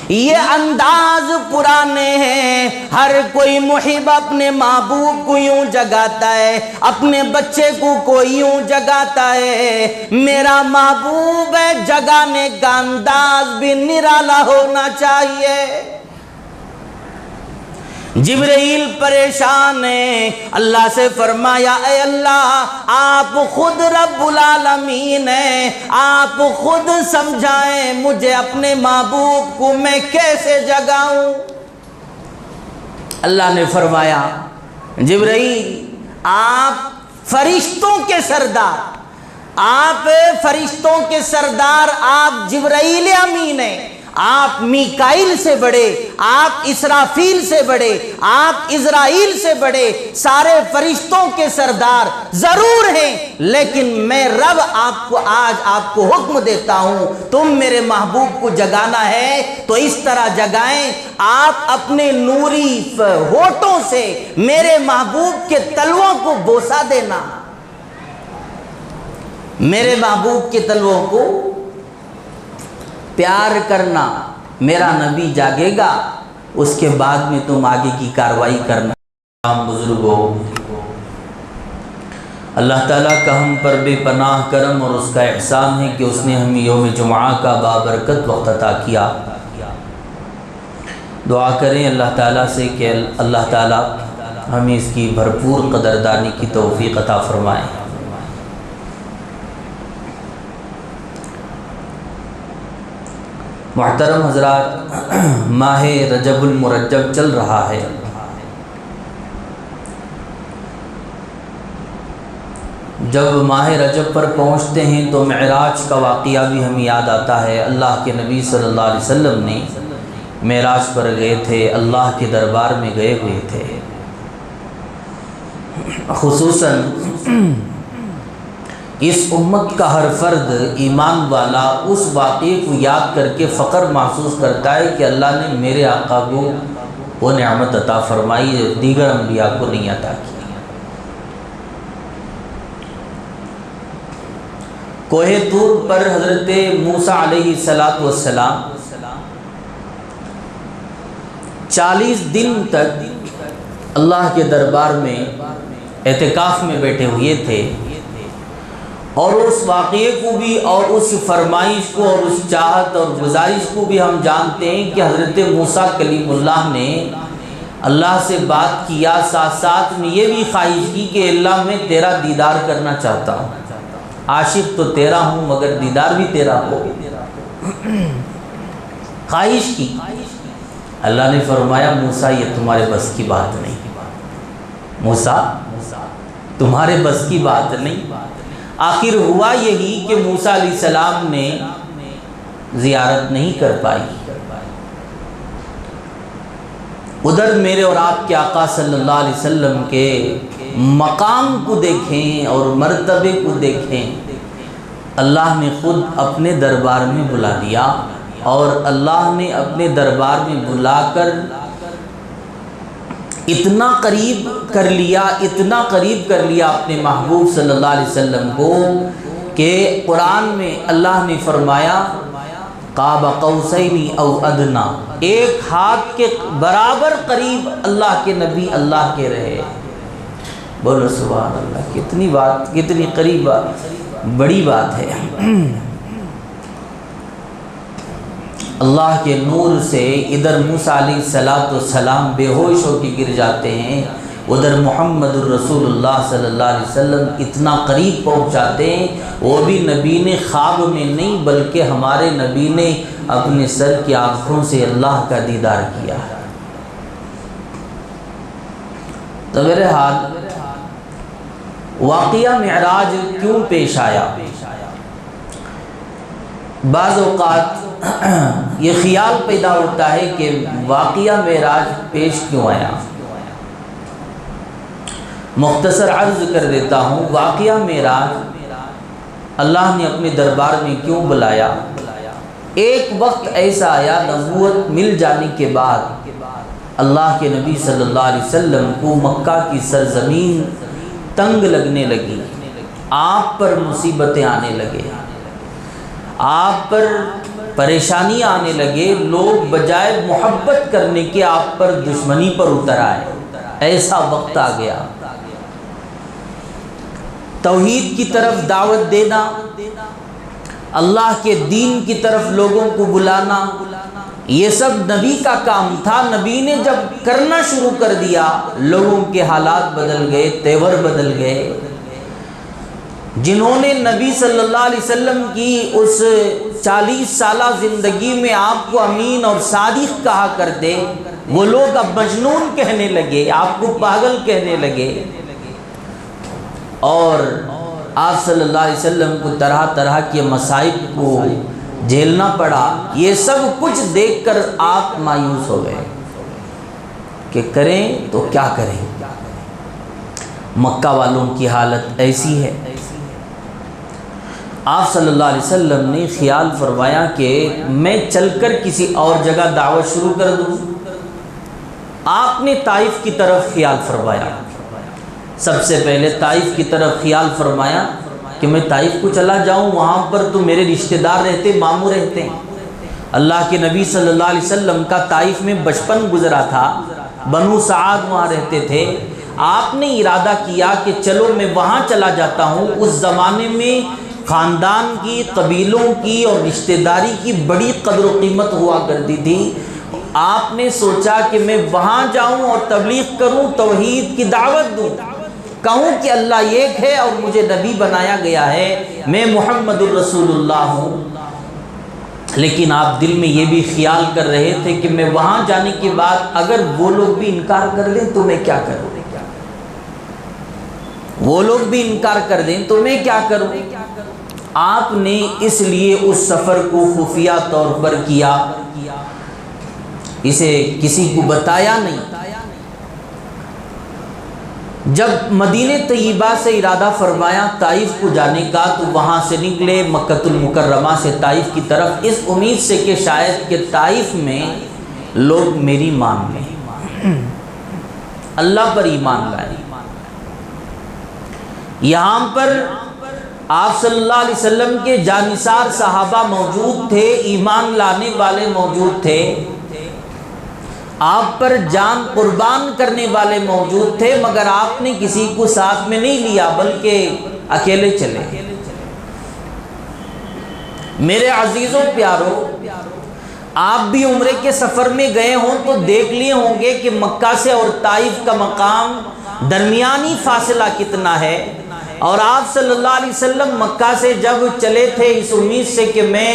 یہ انداز پرانے ہیں، ہر کوئی محب اپنے محبوب کو یوں جگاتا ہے، اپنے بچے کو کوئی یوں جگاتا ہے۔ میرا محبوب ہے، جگانے کا انداز بھی نرالا ہونا چاہیے۔ جبرائیل پریشان ہے، اللہ سے فرمایا اے اللہ آپ خود رب العالمین ہیں، آپ خود سمجھائیں مجھے اپنے محبوب کو میں کیسے جگاؤں۔ اللہ نے فرمایا جبرائیل آپ فرشتوں کے سردار، آپ فرشتوں کے سردار، آپ جبرائیل امین ہیں، آپ میکائیل سے بڑے، آپ اسرافیل سے بڑے، آپ عزرائیل سے بڑے، سارے فرشتوں کے سردار ضرور ہیں، لیکن میں رب آج آپ کو حکم دیتا ہوں، تم میرے محبوب کو جگانا ہے تو اس طرح جگائیں، آپ اپنے نوری ہونٹوں سے میرے محبوب کے تلووں کو بوسہ دینا، میرے محبوب کے تلووں کو پیار کرنا، میرا نبی جاگے گا اس کے بعد میں تم آگے کی کاروائی کرنا۔ بزرگوں، اللہ تعالیٰ کا ہم پر بے پناہ کرم اور اس کا احسان ہے کہ اس نے ہمیں یوم جمعہ کا بابرکت وقت عطا کیا۔ دعا کریں اللہ تعالیٰ سے کہ اللہ تعالیٰ ہمیں اس کی بھرپور قدردانی کی توفیق عطا فرمائے۔ محترم حضرات، ماہ رجب المرجب چل رہا ہے۔ جب ماہ رجب پر پہنچتے ہیں تو معراج کا واقعہ بھی ہمیں یاد آتا ہے۔ اللہ کے نبی صلی اللہ علیہ وسلم نے معراج پر گئے تھے، اللہ کے دربار میں گئے ہوئے تھے۔ خصوصاً اس امت کا ہر فرد ایمان والا اس واقعے کو یاد کر کے فخر محسوس کرتا ہے کہ اللہ نے میرے آقا کو وہ نعمت عطا فرمائی جو دیگر انبیاء کو نہیں عطا کی۔ کوہ طور پر حضرت موسیٰ علیہ السلام 40 دن تک اللہ کے دربار میں اعتکاف میں بیٹھے ہوئے تھے، اور اس واقعے کو بھی اور اس فرمائش کو اور اس چاہت اور گزارش کو بھی ہم جانتے ہیں کہ حضرت موسیٰ کلیم اللہ نے اللہ سے بات کیا، ساتھ ساتھ میں یہ بھی خواہش کی کہ اللہ میں تیرا دیدار کرنا چاہتا ہوں، عاشق تو تیرا ہوں مگر دیدار بھی تیرا ہو، خواہش کی۔ اللہ نے فرمایا موسیٰ یہ تمہارے بس کی بات نہیں، موسیٰ تمہارے بس کی بات نہیں۔ آخر ہوا یہی کہ موسیٰ علیہ السلام نے زیارت نہیں کر پائی۔ ادھر میرے اور آپ کے آقا صلی اللہ علیہ وسلم کے مقام کو دیکھیں اور مرتبے کو دیکھیں، اللہ نے خود اپنے دربار میں بلا لیا، اور اللہ نے اپنے دربار میں بلا کر اتنا قریب کر لیا، اتنا قریب کر لیا اپنے محبوب صلی اللہ علیہ وسلم کو کہ قرآن میں اللہ نے فرمایا قاب قوسین او ادنا، ایک ہاتھ کے برابر قریب اللہ کے نبی اللہ کے رہے۔ بولو سبحان اللہ، کتنی بات، کتنی قریب بات، بڑی بات ہے۔ اللہ کے نور سے ادھر موسیٰ علیہ السلام بے ہوش ہو کے گر جاتے ہیں، ادھر محمد الرسول اللہ صلی اللہ علیہ وسلم اتنا قریب پہنچ جاتے ہیں، وہ بھی نبی نے خواب میں نہیں بلکہ ہمارے نبی نے اپنے سر کی آنکھوں سے اللہ کا دیدار کیا۔ تو بہرحال واقعہ معراج کیوں پیش آیا؟ بعض اوقات یہ خیال پیدا ہوتا ہے کہ واقعہ معراج پیش کیوں آیا۔ مختصر عرض کر دیتا ہوں، واقعہ معراج اللہ نے اپنے دربار میں کیوں بلایا؟ ایک وقت ایسا آیا نبوت مل جانے کے بعد اللہ کے نبی صلی اللہ علیہ وسلم کو مکہ کی سرزمین تنگ لگنے لگی، آپ پر مصیبتیں آنے لگے، آپ پر پریشانی آنے لگے، لوگ بجائے محبت کرنے کے آپ پر دشمنی پر اتر آئے، ایسا وقت آ گیا۔ توحید کی طرف دعوت دینا، اللہ کے دین کی طرف لوگوں کو بلانا، یہ سب نبی کا کام تھا۔ نبی نے جب کرنا شروع کر دیا، لوگوں کے حالات بدل گئے، تیور بدل گئے۔ جنہوں نے نبی صلی اللہ علیہ وسلم کی اس 40 سالہ زندگی میں آپ کو امین اور صادق کہا کرتے، وہ لوگ اب مجنون کہنے لگے، آپ کو پاگل کہنے لگے، اور آپ صلی اللہ علیہ وسلم کو طرح طرح کے مصائب کو جھیلنا پڑا۔ یہ سب کچھ دیکھ کر آپ مایوس ہو گئے کہ کریں تو کیا کریں۔ مکہ والوں کی حالت ایسی ہے۔ آپ صلی اللہ علیہ وسلم نے خیال فرمایا کہ میں چل کر کسی اور جگہ دعوت شروع کر دوں۔ آپ نے طائف کی طرف خیال فرمایا، سب سے پہلے طائف کی طرف خیال فرمایا کہ میں طائف کو چلا جاؤں، وہاں پر تو میرے رشتہ دار رہتے، ماموں رہتے ہیں۔ اللہ کے نبی صلی اللہ علیہ وسلم کا طائف میں بچپن گزرا تھا، بنو سعد وہاں رہتے تھے۔ آپ نے ارادہ کیا کہ چلو میں وہاں چلا جاتا ہوں۔ اس زمانے میں خاندان کی، قبیلوں کی اور رشتہ داری کی بڑی قدر و قیمت ہوا کرتی تھی۔ آپ نے سوچا کہ میں وہاں جاؤں اور تبلیغ کروں، توحید کی دعوت دوں، کہوں کہ اللہ ایک ہے اور مجھے نبی بنایا گیا ہے، میں محمد الرسول اللہ ہوں۔ لیکن آپ دل میں یہ بھی خیال کر رہے تھے کہ میں وہاں جانے کے بعد اگر وہ لوگ بھی انکار کر دیں تو میں کیا کروں، وہ لوگ بھی انکار کر دیں تو میں کیا کروں۔ آپ نے اس لیے اس سفر کو خفیہ طور پر کیا، اسے کسی کو بتایا نہیں۔ جب مدینہ طیبہ سے ارادہ فرمایا طائف کو جانے کا، تو وہاں سے نکلے مکہ المکرمہ سے طائف کی طرف، اس امید سے کہ شاید کہ طائف میں لوگ میری مان لیں، اللہ پر ایمان لائیں۔ یہاں پر آپ صلی اللہ علیہ وسلم کے جانثار صحابہ موجود تھے، ایمان لانے والے موجود تھے، آپ پر جان قربان کرنے والے موجود تھے، مگر آپ نے کسی کو ساتھ میں نہیں لیا بلکہ اکیلے چلے۔ میرے عزیزوں پیارو، آپ بھی عمرے کے سفر میں گئے ہوں تو دیکھ لیے ہوں گے کہ مکہ سے اور طائف کا مقام درمیانی فاصلہ کتنا ہے، اور آپ صلی اللہ علیہ وسلم مکہ سے جب چلے تھے اس امید سے کہ میں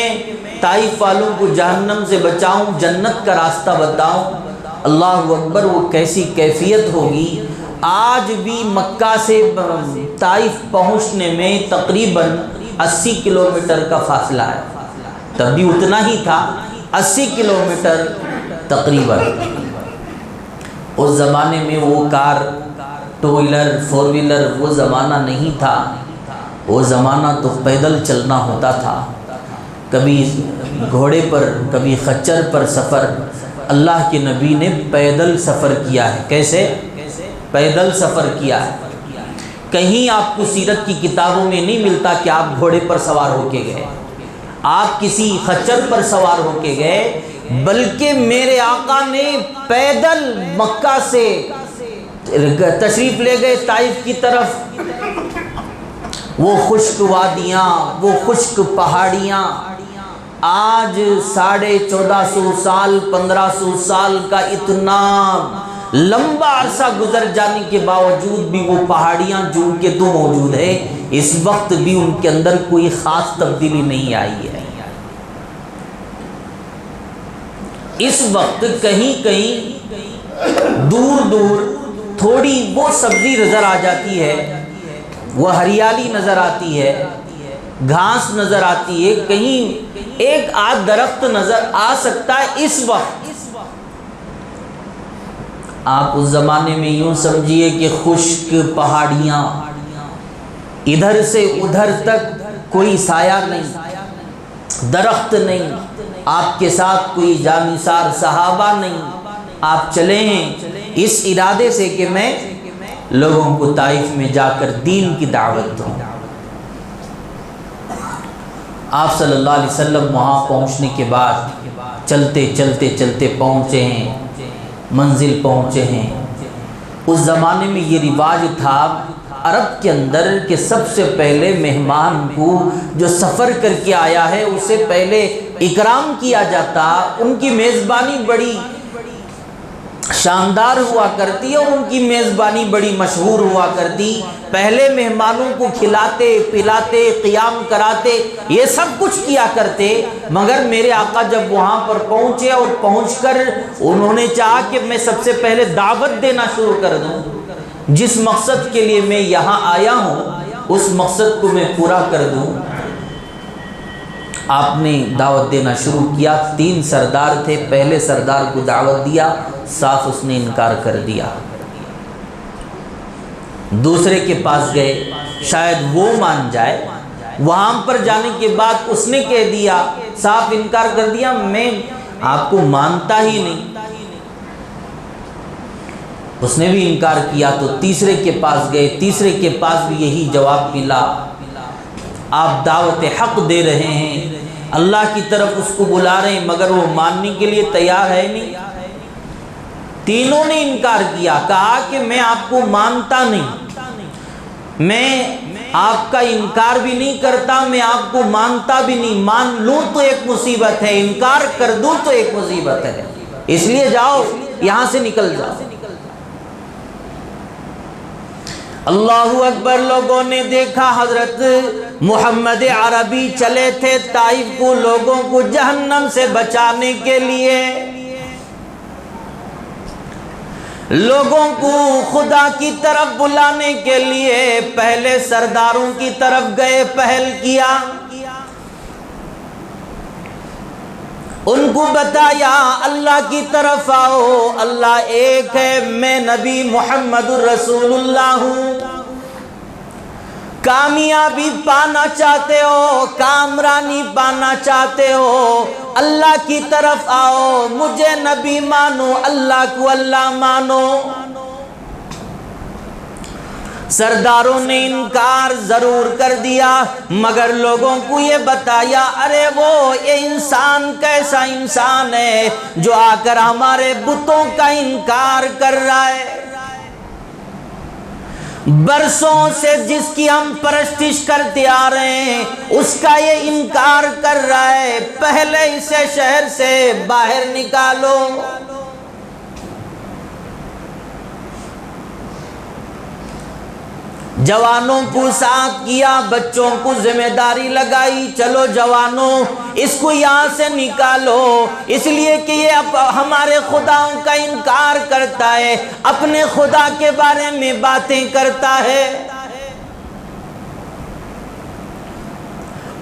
طائف والوں کو جہنم سے بچاؤں، جنت کا راستہ بتاؤں۔ اللہ اکبر، وہ کیسی کیفیت ہوگی۔ آج بھی مکہ سے طائف پہنچنے میں تقریباً 80 کلومیٹر کا فاصلہ ہے، تب بھی اتنا ہی تھا، 80 کلومیٹر تقریباً۔ اس زمانے میں وہ کار، ٹو ویلر، فور ویلر وہ زمانہ نہیں تھا، وہ زمانہ تو پیدل چلنا ہوتا تھا، کبھی گھوڑے پر کبھی خچر پر سفر۔ اللہ کے نبی نے پیدل سفر کیا ہے۔ کیسے؟ پیدل سفر کیا ہے۔ کہیں آپ کو سیرت کی کتابوں میں نہیں ملتا کہ آپ گھوڑے پر سوار ہو کے گئے، آپ کسی خچر پر سوار ہو کے گئے، بلکہ میرے آقا نے پیدل مکہ سے تشریف لے گئے طائف کی طرف۔ وہ خشک وادیاں، وہ خشک پہاڑیاں، آج 1450 سال 1500 سال کا اتنا لمبا عرصہ گزر جانے کے باوجود بھی وہ پہاڑیاں جو کے تو موجود ہے، اس وقت بھی ان کے اندر کوئی خاص تبدیلی نہیں آئی ہے۔ اس وقت کہیں کہیں دور دور تھوڑی وہ سبزی نظر آ جاتی ہے، وہ ہریالی نظر آتی ہے، گھاس نظر آتی ہے، کہیں ایک آدھ درخت نظر آ سکتا ہے۔ اس وقت آپ اس زمانے میں یوں سمجھیے کہ خشک پہاڑیاں، ادھر سے ادھر تک کوئی سایہ نہیں، درخت نہیں، آپ کے ساتھ کوئی جانثار صحابہ نہیں، آپ چلے ہیں اس ارادے سے کہ میں لوگوں کو طائف میں جا کر دین کی دعوت دوں۔ آپ صلی اللہ علیہ وسلم وہاں پہنچنے کے بعد چلتے چلتے چلتے پہنچے ہیں، منزل پہنچے ہیں۔ اس زمانے میں یہ رواج تھا عرب کے اندر کہ سب سے پہلے مہمان کو جو سفر کر کے آیا ہے اسے پہلے اکرام کیا جاتا، ان کی میزبانی بڑی شاندار ہوا کرتی اور ان کی میزبانی بڑی مشہور ہوا کرتی۔ پہلے مہمانوں کو کھلاتے پلاتے قیام کراتے یہ سب کچھ کیا کرتے، مگر میرے آقا جب وہاں پر پہنچے اور پہنچ کر انہوں نے چاہا کہ میں سب سے پہلے دعوت دینا شروع کر دوں، جس مقصد کے لیے میں یہاں آیا ہوں اس مقصد کو میں پورا کر دوں۔ آپ نے دعوت دینا شروع کیا۔ 3 سردار تھے، پہلے سردار کو دعوت دیا، صاف اس نے انکار کر دیا۔ دوسرے کے پاس گئے، شاید وہ مان جائے، وہاں پر جانے کے بعد اس نے کہہ دیا، صاف انکار کر دیا، میں آپ کو مانتا ہی نہیں، اس نے بھی انکار کیا۔ تو تیسرے کے پاس گئے، تیسرے کے پاس بھی یہی جواب ملا، آپ دعوت حق دے رہے ہیں، اللہ کی طرف اس کو بلا رہے ہیں، مگر وہ ماننے کے لیے تیار ہے نہیں۔ تینوں نے انکار کیا، کہا کہ میں آپ کو مانتا نہیں، میں آپ کا انکار بھی نہیں کرتا، میں آپ کو مانتا بھی نہیں، مان لوں تو ایک مصیبت ہے، انکار کر دوں تو ایک مصیبت ہے، اس لیے جاؤ یہاں سے نکل جاؤ۔ اللہ اکبر۔ لوگوں نے دیکھا حضرت محمد عربی چلے تھے طائف کو لوگوں کو جہنم سے بچانے کے لیے، لوگوں کو خدا کی طرف بلانے کے لیے پہلے سرداروں کی طرف گئے، پہل کیا، ان کو بتایا اللہ کی طرف آؤ، اللہ ایک ہے، میں نبی محمد الرسول اللہ ہوں۔ کامیابی پانا چاہتے ہو، کامرانی پانا چاہتے ہو، اللہ کی طرف آؤ، مجھے نبی مانو، اللہ کو اللہ مانو۔ سرداروں نے انکار ضرور کر دیا، مگر لوگوں کو یہ بتایا، ارے وہ یہ انسان کیسا انسان ہے جو آ کر ہمارے بتوں کا انکار کر رہا ہے، برسوں سے جس کی ہم پرستش کرتے آ رہے ہیں اس کا یہ انکار کر رہا ہے، پہلے اسے شہر سے باہر نکالو۔ جوانوں کو ساتھ کیا، بچوں کو ذمہ داری لگائی، چلو جوانوں اس کو یہاں سے نکالو، اس لیے کہ یہ اب ہمارے خداؤں کا انکار کرتا ہے، اپنے خدا کے بارے میں باتیں کرتا ہے۔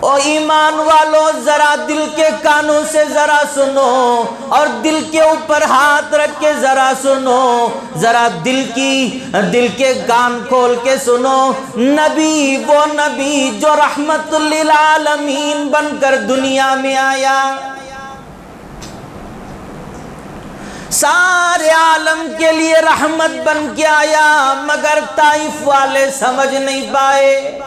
او ایمان والو ذرا دل کے کانوں سے ذرا سنو اور دل کے اوپر ہاتھ رکھ کے ذرا سنو، ذرا دل کے کان کھول کے سنو۔ نبی وہ نبی جو رحمت للعالمین بن کر دنیا میں آیا، سارے عالم کے لیے رحمت بن کے آیا، مگر طائف والے سمجھ نہیں پائے۔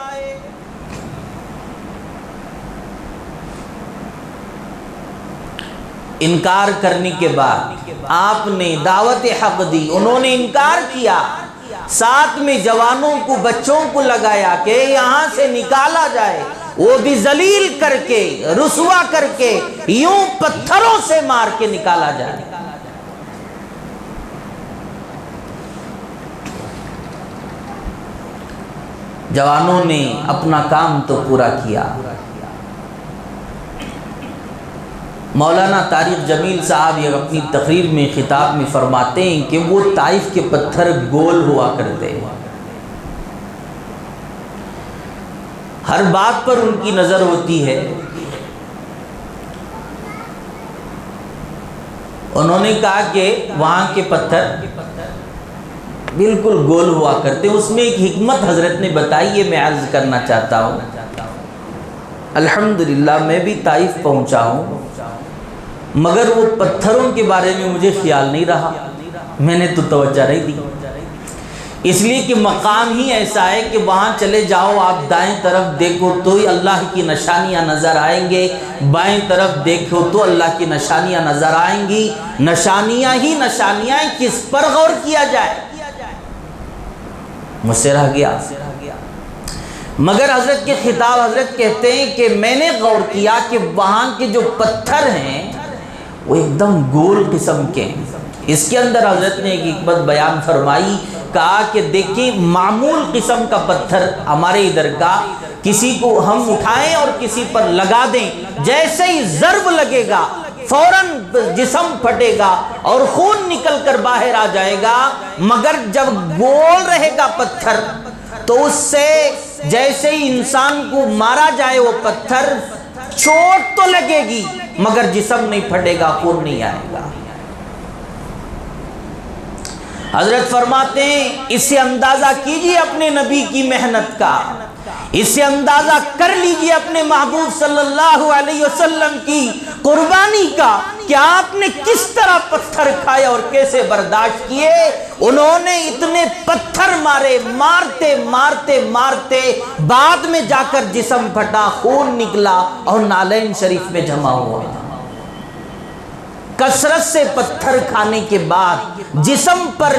انکار کرنے کے بعد آپ نے دعوت حق دی، انہوں نے انکار کیا، ساتھ میں جوانوں کو بچوں کو لگایا کہ یہاں سے نکالا جائے، وہ بھی ذلیل کر کے رسوا کر کے یوں پتھروں سے مار کے نکالا جائے۔ جوانوں نے اپنا کام تو پورا کیا۔ مولانا طارق جمیل صاحب یہ اپنی تقریر میں خطاب میں فرماتے ہیں کہ وہ طائف کے پتھر گول ہوا کرتے، ہر بات پر ان کی نظر ہوتی ہے۔ انہوں نے کہا کہ وہاں کے پتھر بالکل گول ہوا کرتے، اس میں ایک حکمت حضرت نے بتائی ہے، میں عرض کرنا چاہتا ہوں۔ الحمدللہ میں بھی طائف پہنچا ہوں، مگر وہ پتھروں کے بارے میں مجھے خیال نہیں رہا، میں نے تو توجہ نہیں دی۔ اس لیے کہ مقام ہی ایسا ہے کہ وہاں چلے جاؤ، آپ دائیں طرف دیکھو تو ہی اللہ کی نشانیاں نظر آئیں گے، بائیں طرف دیکھو تو اللہ کی نشانیاں نظر آئیں گی۔ نشانیاں ہی نشانیاں ہیں، کس پر غور کیا جائے؟ مجھ سے رہ گیا۔ مگر حضرت کے خطاب، حضرت کہتے ہیں کہ میں نے غور کیا کہ وہاں کے جو پتھر ہیں وہ ایک دم گول قسم کے ہیں۔ اس کے اندر حضرت نے ایک حکمت بیان فرمائی، کہا کہ دیکھیں معمول قسم کا پتھر ہمارے ادھر کا کسی کو ہم اٹھائیں اور کسی پر لگا دیں، جیسے ہی ضرب لگے گا فوراً جسم پھٹے گا اور خون نکل کر باہر آ جائے گا، مگر جب گول رہے گا پتھر تو اس سے جیسے ہی انسان کو مارا جائے وہ پتھر، چوٹ تو لگے گی مگر جسم نہیں پھٹے گا، خون نہیں آئے گا۔ حضرت فرماتے ہیں اس سے اندازہ کیجئے اپنے نبی کی محنت کا، اس سے اندازہ کر لیجئے اپنے محبوب صلی اللہ علیہ وسلم کی قربانی کا کہ آپ نے کس طرح پتھر کھائے اور کیسے برداشت کیے۔ انہوں نے اتنے پتھر مارے، مارتے مارتے مارتے بعد میں جا کر جسم پھٹا، خون نکلا اور نالین شریف میں جمع ہوا۔ کثرت سے پتھر کھانے کے بعد، جسم پر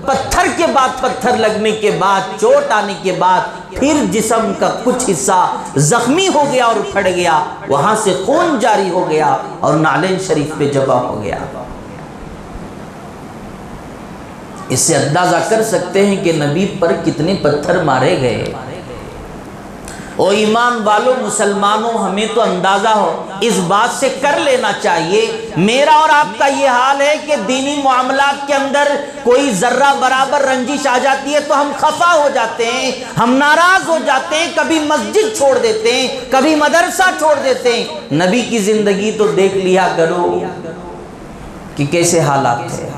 پتھر کے بعد پتھر لگنے کے بعد، چوٹ آنے کے بعد پھر جسم کا کچھ حصہ زخمی ہو گیا اور پھٹ گیا، وہاں سے خون جاری ہو گیا اور نالین شریف پہ جمع ہو گیا۔ اس سے اندازہ کر سکتے ہیں کہ نبی پر کتنے پتھر مارے گئے۔ او ایمان والو، مسلمانوں، ہمیں تو اندازہ ہو اس بات سے کر لینا چاہیے، میرا اور آپ کا یہ حال ہے کہ دینی معاملات کے اندر کوئی ذرہ برابر رنجش آ جاتی ہے تو ہم خفا ہو جاتے ہیں، ہم ناراض ہو جاتے ہیں، کبھی مسجد چھوڑ دیتے ہیں، کبھی مدرسہ چھوڑ دیتے ہیں۔ نبی کی زندگی تو دیکھ لیا کرو کہ کیسے حالات تھے۔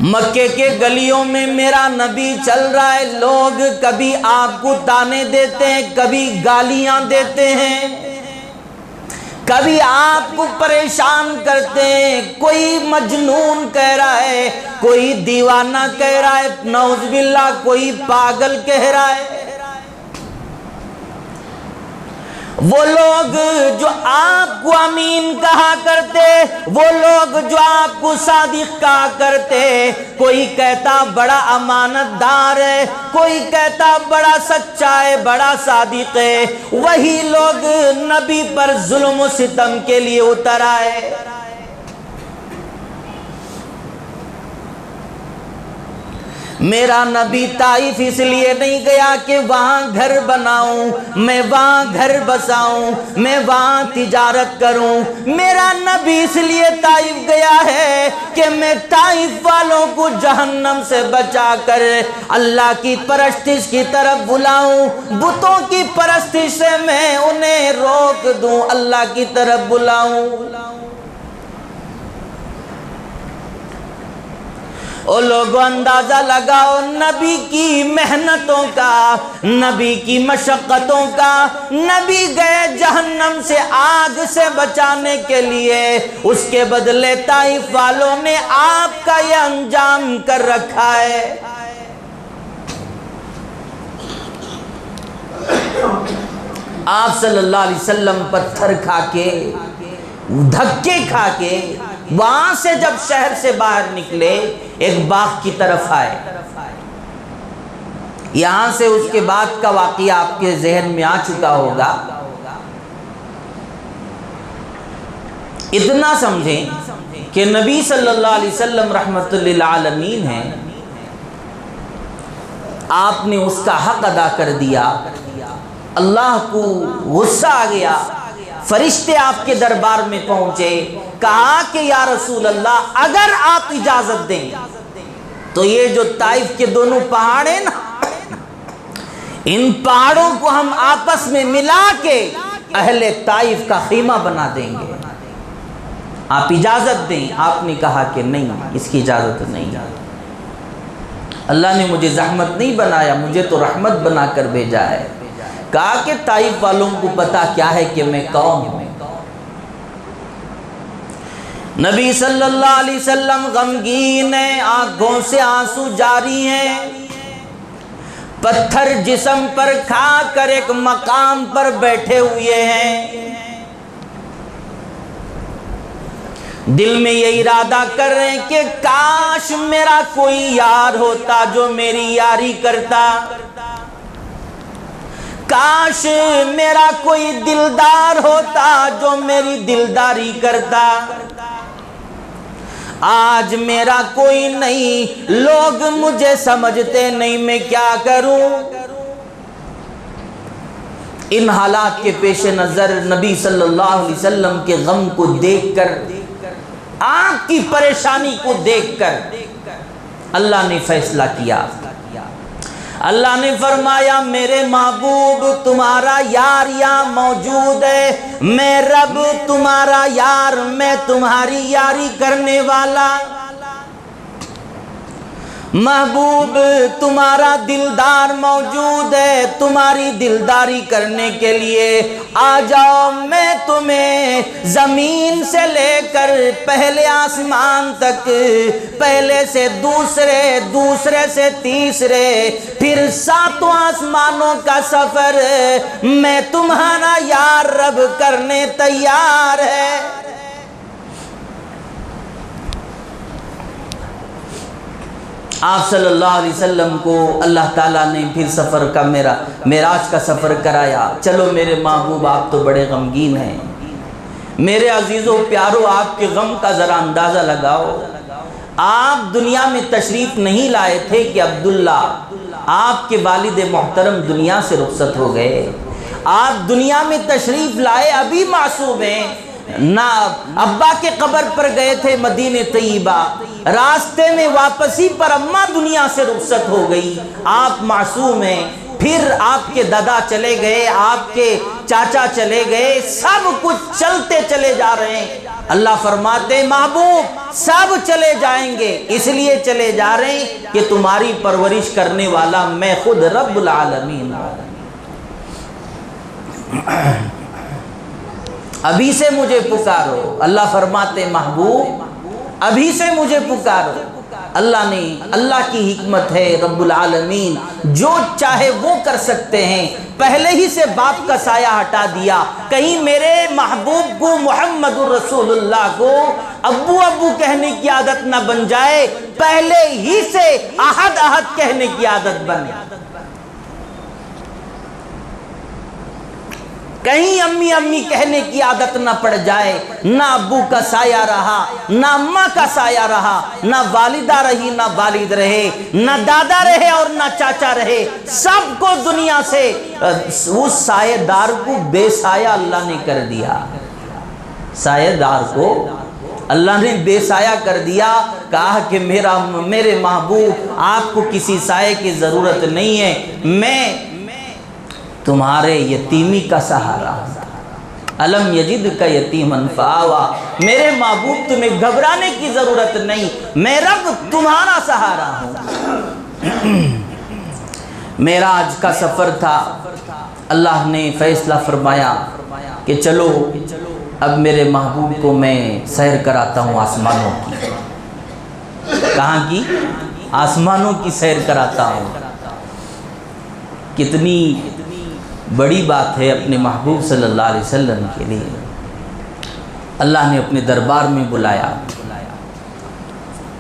مکے کے گلیوں میں میرا نبی چل رہا ہے، لوگ کبھی آپ کو تانے دیتے ہیں، کبھی گالیاں دیتے ہیں، کبھی آپ کو پریشان کرتے ہیں، کوئی مجنون کہہ رہا ہے، کوئی دیوانہ کہہ رہا ہے، نعوذ باللہ کوئی پاگل کہہ رہا ہے۔ وہ لوگ جو آپ کو امین کہا کرتے، وہ لوگ جو آپ کو صادق کہا کرتے، کوئی کہتا بڑا امانت دار ہے، کوئی کہتا بڑا سچا ہے، بڑا صادق ہے، وہی لوگ نبی پر ظلم و ستم کے لیے اتر آئے۔ میرا نبی طائف اس لیے نہیں گیا کہ وہاں گھر بناؤں، میں وہاں گھر بساؤں، میں وہاں تجارت کروں۔ میرا نبی اس لیے طائف گیا ہے کہ میں طائف والوں کو جہنم سے بچا کر اللہ کی پرستش کی طرف بلاؤں، بتوں کی پرستش سے میں انہیں روک دوں، اللہ کی طرف بلاؤں۔ او لوگوں اندازہ لگاؤ نبی کی محنتوں کا، نبی کی مشقتوں کا، نبی گئے جہنم سے آگ سے بچانے کے لیے، اس کے بدلے طائف والوں نے آپ کا یہ انجام کر رکھا ہے۔ آپ صلی اللہ علیہ وسلم پتھر کھا کے، دھکے کھا کے، وہاں سے جب شہر سے باہر نکلے ایک باغ کی طرف آئے۔ یہاں سے اس کے بعد کا واقعہ آپ کے ذہن میں آ چکا ہوگا۔ اتنا سمجھیں کہ نبی صلی اللہ علیہ وسلم رحمت للعالمین ہیں، آپ نے اس کا حق ادا کر دیا، اللہ کو غصہ آ گیا، فرشتے آپ کے دربار میں پہنچے، کہا کہ یا رسول اللہ اگر آپ اجازت دیں تو یہ جو طائف کے دونوں پہاڑ ہیں نا، ان پہاڑوں کو ہم آپس میں ملا کے اہل طائف کا خیمہ بنا دیں گے، آپ اجازت دیں۔ آپ نے کہا کہ نہیں، اس کی اجازت نہیں، اللہ نے مجھے زحمت نہیں بنایا، مجھے تو رحمت بنا کر بھیجا ہے۔ کہا کہ طائف والوں کو پتا کیا ہے کہ میں کون ہوں۔ نبی صلی اللہ علیہ وسلم غمگین ہیں، آنکھوں سے آنسو جاری ہیں، پتھر جسم پر کھا کر ایک مقام پر بیٹھے ہوئے ہیں، دل میں یہ ارادہ کر رہے ہیں کہ کاش میرا کوئی یار ہوتا جو میری یاری کرتا، کاش میرا کوئی دلدار ہوتا جو میری دلداری کرتا، آج میرا کوئی نہیں، لوگ مجھے سمجھتے نہیں، میں کیا کروں؟ ان حالات کے پیش نظر نبی صلی اللہ علیہ وسلم کے غم کو دیکھ کر، آپ کی پریشانی کو دیکھ کر اللہ نے فیصلہ کیا۔ اللہ نے فرمایا میرے محبوب تمہارا یار یہاں موجود ہے، میں رب تمہارا یار، میں تمہاری یاری کرنے والا، محبوب تمہارا دلدار موجود ہے، تمہاری دلداری کرنے کے لیے آ جاؤ، میں تمہیں زمین سے لے کر پہلے آسمان تک، پہلے سے دوسرے، دوسرے سے تیسرے، پھر 7 آسمانوں کا سفر میں تمہارا یار رب کرنے تیار ہے۔ آپ صلی اللہ علیہ وسلم کو اللہ تعالیٰ نے پھر سفر کا معراج کا سفر کرایا۔ چلو میرے محبوب آپ تو بڑے غمگین ہیں، میرے عزیزوں پیارو آپ کے غم کا ذرا اندازہ لگاؤ۔ آپ دنیا میں تشریف نہیں لائے تھے کہ عبداللہ آپ کے والد محترم دنیا سے رخصت ہو گئے، آپ دنیا میں تشریف لائے ابھی معصوم ہیں، نہ ابا کے قبر پر گئے تھے مدینہ طیبہ، راستے میں واپسی پر اماں دنیا سے رخصت ہو گئی، آپ معصوم ہیں، پھر آپ کے دادا چلے گئے، آپ کے چاچا چلے گئے، سب کچھ چلتے چلے جا رہے ہیں۔ اللہ فرماتے محبوب سب چلے جائیں گے، اس لیے چلے جا رہے ہیں کہ تمہاری پرورش کرنے والا میں خود رب العالمین ہوں، ابھی سے مجھے پکارو۔ اللہ فرماتے محبوب ابھی سے مجھے پکارو۔ اللہ کی حکمت ہے، رب العالمین جو چاہے وہ کر سکتے ہیں، پہلے ہی سے باپ کا سایہ ہٹا دیا، کہیں میرے محبوب کو محمد الرسول اللہ کو ابو ابو کہنے کی عادت نہ بن جائے، پہلے ہی سے احد احد کہنے کی عادت بنے، کہیں امی امی کہنے کی عادت نہ پڑ جائے، نہ ابو کا سایہ رہا، نہ اماں کا سایہ رہا، نہ والدہ رہی نہ والد رہے، نہ دادا رہے اور نہ چاچا رہے، سب کو دنیا سے اس سایہ دار کو بے سایہ اللہ نے کر دیا، سایہ دار کو اللہ نے بے سایہ کر دیا، کہا کہ میرے محبوب آپ کو کسی سایہ کی ضرورت نہیں ہے، میں تمہارے یتیمی کا سہارا ہوں، الم یجد کا یتیمن فآوا، میرے محبوب تمہیں گھبرانے کی ضرورت نہیں، میں رب تمہارا سہارا ہوں۔ معراج کا سفر تھا، اللہ نے فیصلہ فرمایا کہ چلو اب میرے محبوب کو میں سیر کراتا ہوں آسمانوں کی، کہاں کی؟ آسمانوں کی سیر کراتا ہوں۔ کتنی بڑی بات ہے اپنے محبوب صلی اللہ علیہ وسلم کے لیے، اللہ نے اپنے دربار میں بلایا۔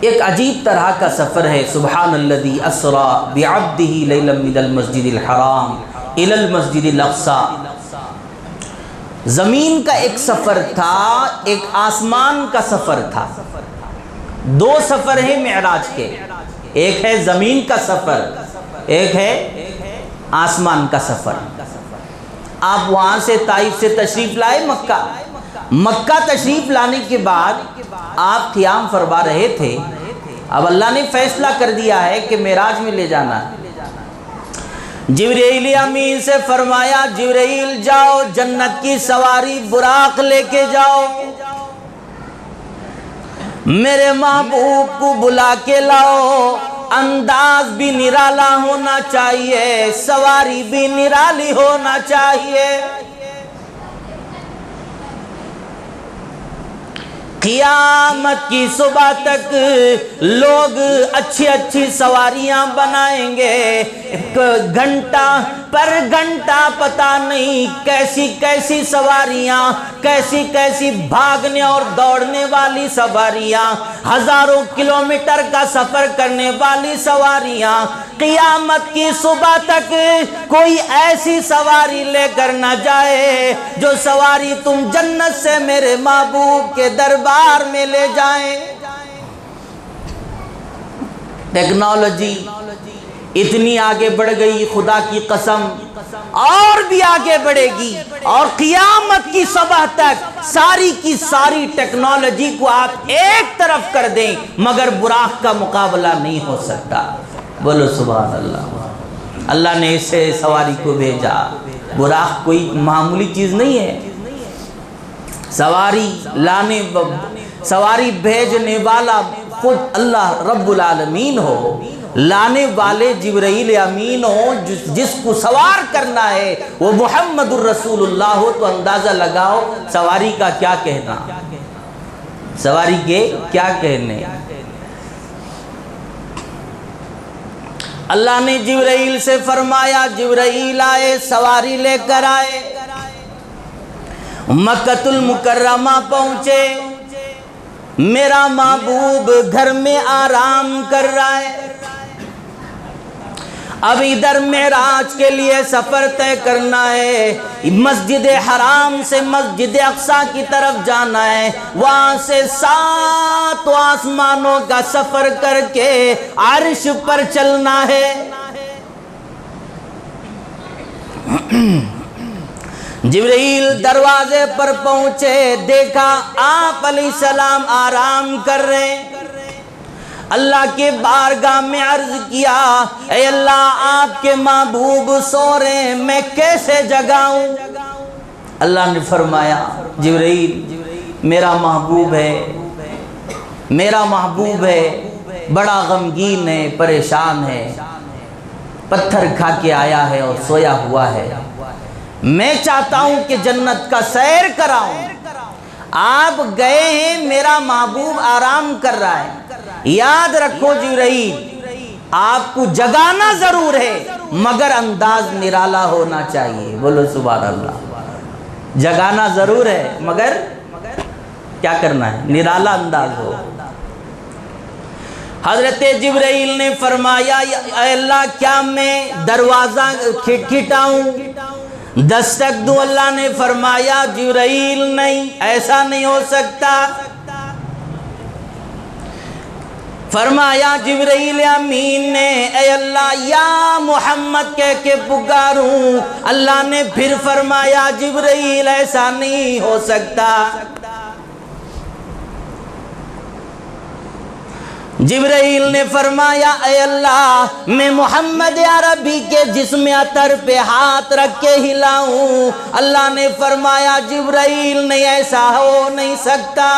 ایک عجیب طرح کا سفر ہے، سبحان الذی اسری بعبدہ لیلا من المسجد الحرام الی المسجد الاقصی، زمین کا ایک سفر تھا، ایک آسمان کا سفر تھا، 2 سفر ہیں معراج کے، ایک ہے زمین کا سفر، ایک ہے آسمان کا سفر۔ آپ وہاں سے طائف سے تشریف لائے مکہ تشریف لانے کے بعد آپ قیام فرما رہے تھے، اب اللہ نے فیصلہ کر دیا ہے کہ معراج میں لے جانا ہے۔ جبرائیل امین سے فرمایا جبرائیل جاؤ جنت کی سواری براق لے کے جاؤ، میرے محبوب کو بلا کے لاؤ، انداز بھی نرالا ہونا چاہیے، سواری بھی نرالی ہونا چاہیے۔ قیامت کی صبح تک لوگ اچھی اچھی سواریاں بنائیں گے، گھنٹہ پر گھنٹہ پتہ نہیں کیسی کیسی سواریاں، کیسی کیسی بھاگنے اور دوڑنے والی سواریاں، ہزاروں کلومیٹر کا سفر کرنے والی سواریاں۔ قیامت کی صبح تک کوئی ایسی سواری لے کر نہ جائے جو سواری تم جنت سے میرے محبوب کے دربار میں لے جائیں۔ ٹیکنالوجی اتنی آگے بڑھ گئی، خدا کی قسم اور بھی آگے بڑھے گی، اور قیامت کی صبح تک ساری کی ساری ٹیکنالوجی کو آپ ایک طرف کر دیں مگر براق کا مقابلہ نہیں ہو سکتا۔ بولو سبحان اللہ۔ اللہ نے اسے سواری کو بھیجا، براق کوئی معمولی چیز نہیں ہے۔ سواری بھیجنے والا خود اللہ رب العالمین ہو، لانے والے جبرائیل امین ہو، جس کو سوار کرنا ہے وہ محمد الرسول اللہ ہو، تو اندازہ لگاؤ سواری کا کیا کہنا، سواری کے کیا کہنے۔ اللہ نے جبرائیل سے فرمایا، جبرائیل آئے، سواری لے کر آئے، مکۃ المکرمہ پہنچے، میرا محبوب گھر میں آرام کر رہا ہے، اب ادھر معراج کے لیے سفر طے کرنا ہے، مسجد حرام سے مسجد اقصیٰ کی طرف جانا ہے، وہاں سے 7 آسمانوں کا سفر کر کے عرش پر چلنا ہے۔ جبرائیل دروازے پر پہنچے، دیکھا آپ علیہ السلام آرام کر رہے ہیں، اللہ کے بارگاہ میں عرض کیا، اے اللہ آپ کے محبوب سو رہے ہیں، میں کیسے جگاؤں؟ اللہ نے فرمایا، جبرائیل میرا محبوب ہے، بڑا غمگین ہے، پریشان ہے، پتھر کھا کے آیا ہے اور سویا ہوا ہے، میں چاہتا ہوں کہ جنت کا سیر کراؤں، آپ گئے ہیں، میرا محبوب آرام کر رہا ہے۔ یاد رکھو جبرائیل، آپ کو جگانا ضرور ہے مگر انداز نرالا ہونا چاہیے۔ بولو سبحان اللہ۔ جگانا ضرور ہے مگر کیا کرنا ہے؟ نرالا انداز ہو۔ حضرت جبرائیل نے فرمایا، اے اللہ کیا میں دروازہ کھٹکھٹاؤں، دستک دوں؟ اللہ نے فرمایا، جبرائیل نہیں، ایسا نہیں ہو سکتا۔ فرمایا جبرائیل امین نے، اے اللہ یا محمد کہہ کے پکاروں، اللہ نے پھر فرمایا، جبرائیل ایسا نہیں ہو سکتا۔ جبرائیل نے فرمایا، اے اللہ میں محمد عربی کے جسم عطر پہ ہاتھ رکھ کے ہلاؤں؟ اللہ نے فرمایا، جبرائیل نہیں، ایسا ہو نہیں سکتا۔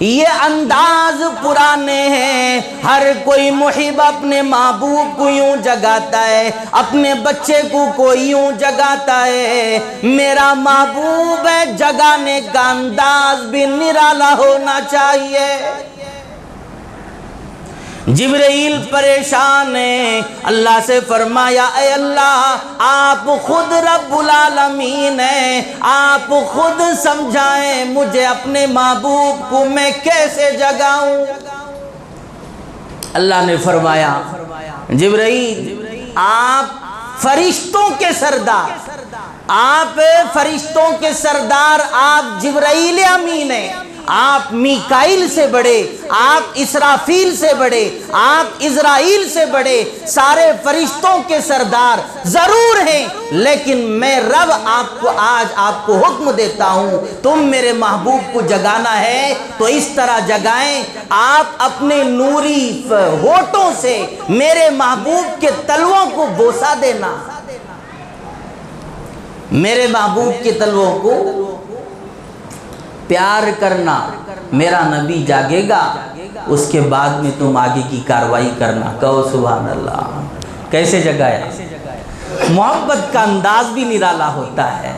یہ انداز پرانے ہیں، ہر کوئی محب اپنے محبوب کو یوں جگاتا ہے، اپنے بچے کو کوئی یوں جگاتا ہے، میرا محبوب ہے، جگانے کا انداز بھی نرالا ہونا چاہیے۔ جبرائیل پریشان ہے، اللہ سے فرمایا، اے اللہ آپ خود رب العالمین ہیں، آپ خود سمجھائیں مجھے اپنے محبوب کو میں کیسے جگاؤں؟ اللہ نے فرمایا، جبرائیل آپ فرشتوں کے سردار، آپ جبرائیل امین ہیں، آپ میکائیل سے بڑے، آپ اسرافیل سے بڑے، آپ عزرائیل سے بڑے، سارے فرشتوں کے سردار ضرور ہیں، لیکن میں رب آج آپ کو حکم دیتا ہوں، تم میرے محبوب کو جگانا ہے تو اس طرح جگائیں، آپ اپنے نوری ہونٹوں سے میرے محبوب کے تلووں کو بوسا دینا، میرے محبوب کے تلووں کو پیار کرنا، میرا نبی جاگے گا، اس کے بعد میں تم آگے کی کاروائی کرنا۔ کہو سبحان اللہ۔ کیسے جگایا؟ محبت کا انداز بھی نرالا ہوتا ہے،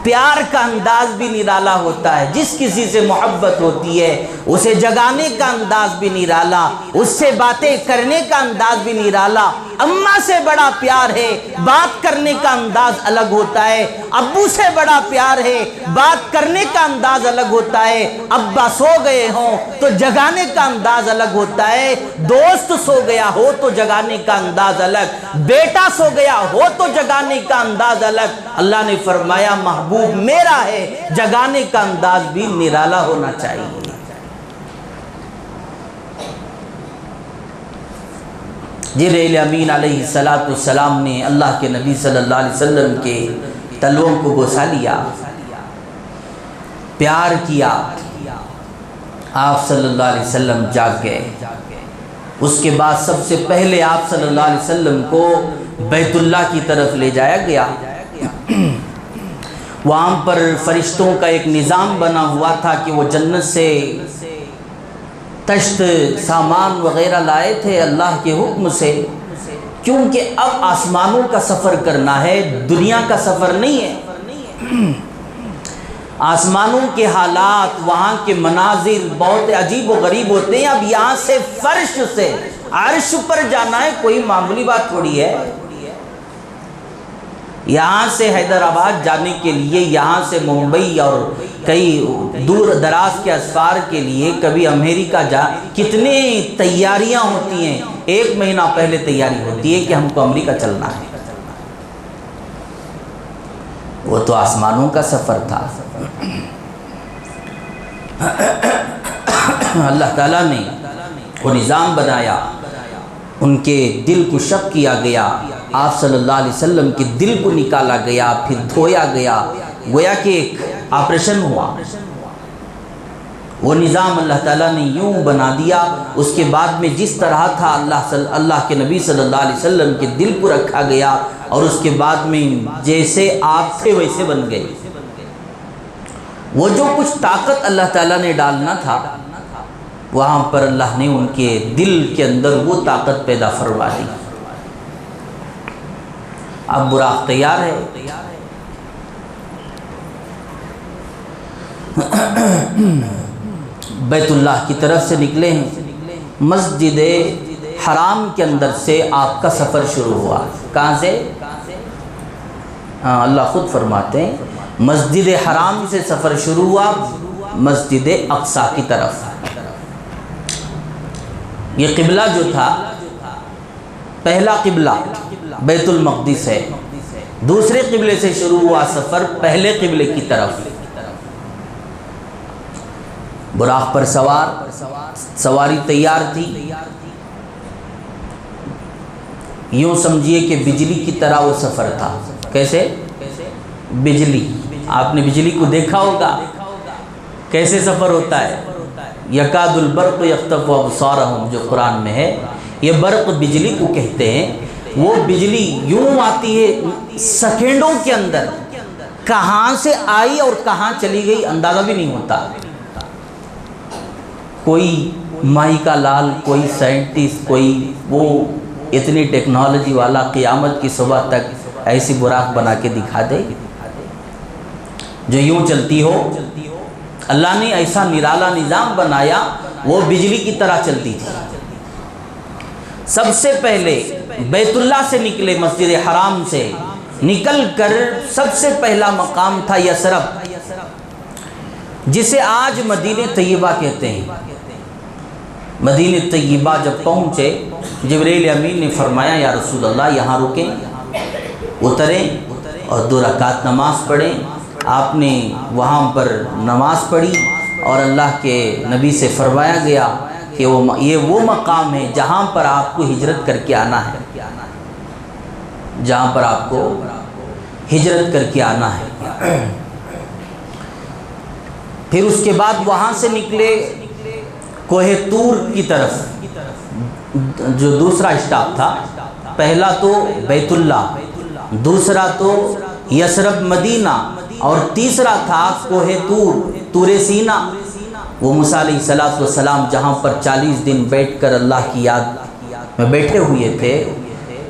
پیار کا انداز بھی نرالا ہوتا ہے. جس کسی سے محبت ہوتی ہے اسے جگانے کا انداز بھی نرالا، اس سے باتیں کرنے کا انداز بھی نرالا. اماں سے بڑا پیار ہے، بات کرنے کا انداز الگ ہوتا ہے. ابو سے بڑا پیار ہے، بات کرنے کا انداز الگ ہوتا ہے. ابا سو گئے ہوں تو جگانے کا انداز الگ ہوتا ہے. دوست سو گیا ہو تو جگانے کا انداز الگ، بیٹا سو گیا ہو تو جگانے کا انداز الگ. اللہ نے فرمایا محبوب میرا ہے، جگانے کا انداز بھی نرالا ہونا چاہیے. جبرائیل امین علیہ السلام نے اللہ کے نبی صلی اللہ علیہ وسلم کے تلووں کو بوسا لیا، پیار کیا. آپ صلی اللہ علیہ وسلم جاگ گئے. اس کے بعد سب سے پہلے آپ صلی اللہ علیہ وسلم کو بیت اللہ کی طرف لے جایا گیا. وہاں پر فرشتوں کا ایک نظام بنا ہوا تھا کہ وہ جنت سے تشت سامان وغیرہ لائے تھے اللہ کے حکم سے، کیونکہ اب آسمانوں کا سفر کرنا ہے، دنیا کا سفر نہیں ہے. آسمانوں کے حالات، وہاں کے مناظر بہت عجیب و غریب ہوتے ہیں. اب یہاں سے فرش سے عرش پر جانا ہے، کوئی معمولی بات تھوڑی ہے. یہاں سے حیدرآباد جانے کے لیے، یہاں سے ممبئی اور کئی دور دراز کے اسفار کے لیے، کبھی امریکہ کتنے تیاریاں ہوتی ہیں. 1 مہینہ پہلے تیاری ہوتی ہے کہ ہم کو امریکہ چلنا ہے. وہ تو آسمانوں کا سفر تھا. اللہ تعالیٰ نے وہ نظام بنایا، ان کے دل کو شق کیا گیا. آپ صلی اللہ علیہ وسلم کے دل کو نکالا گیا، پھر دھویا گیا، گویا کہ ایک آپریشن ہوا. وہ نظام اللہ تعالیٰ نے یوں بنا دیا. اس کے بعد میں جس طرح تھا اللہ کے نبی صلی اللہ علیہ وسلم کے دل کو رکھا گیا، اور اس کے بعد میں جیسے آپ تھے ویسے بن گئے. وہ جو کچھ طاقت اللہ تعالیٰ نے ڈالنا تھا، وہاں پر اللہ نے ان کے دل کے اندر وہ طاقت پیدا فرما دی. اب براق تیار ہے. بیت اللہ کی طرف سے نکلے ہیں. مسجد حرام کے اندر سے آپ کا سفر شروع ہوا. کہاں سے؟ اللہ خود فرماتے ہیں مسجد حرام سے سفر شروع ہوا مسجد اقصی کی طرف. یہ قبلہ جو تھا، پہلا قبلہ بیت المقدس ہے. دوسرے قبلے سے شروع ہوا سفر پہلے قبلے کی طرف. براق پر سواری تیار تھی. یوں سمجھیے کہ بجلی کی طرح وہ سفر تھا. کیسے؟ بجلی. آپ نے بجلی کو دیکھا ہوگا کیسے سفر ہوتا ہے. یکاد البرق یخطف ابصارہم جو قرآن میں ہے، یہ برق بجلی کو کہتے ہیں. وہ بجلی یوں آتی ہے سیکنڈوں کے اندر، کہاں سے آئی اور کہاں چلی گئی اندازہ بھی نہیں ہوتا. کوئی مائی کا لال، کوئی سائنٹسٹ، کوئی وہ اتنی ٹیکنالوجی والا قیامت کی صبح تک ایسی براق بنا کے دکھا دے جو یوں چلتی ہو. اللہ نے ایسا نرالا نظام بنایا، وہ بجلی کی طرح چلتی تھی. سب سے پہلے بیت اللہ سے نکلے، مسجد حرام سے نکل کر سب سے پہلا مقام تھا یثرب، جسے آج مدینہ طیبہ کہتے ہیں. مدینہ طیبہ جب پہنچے، جبرائیل امین نے فرمایا یا رسول اللہ یہاں رکیں، اتریں اور 2 رکعت نماز پڑھیں. آپ نے وہاں پر نماز پڑھی اور اللہ کے نبی سے فرمایا گیا کہ یہ وہ مقام ہے جہاں پر آپ کو ہجرت کر کے آنا ہے، جہاں پر آپ کو ہجرت کر کے آنا ہے. پھر اس کے بعد وہاں سے نکلے کوہ طور کی طرف، جو دوسرا اسٹاپ تھا. پہلا تو بیت اللہ، دوسرا تو یثرب مدینہ، اور تیسرا تھا کوہ طور، طور سینا. وہ موسیٰ علیہ السلام جہاں پر 40 دن بیٹھ کر اللہ کی یاد میں بیٹھے ہوئے تھے،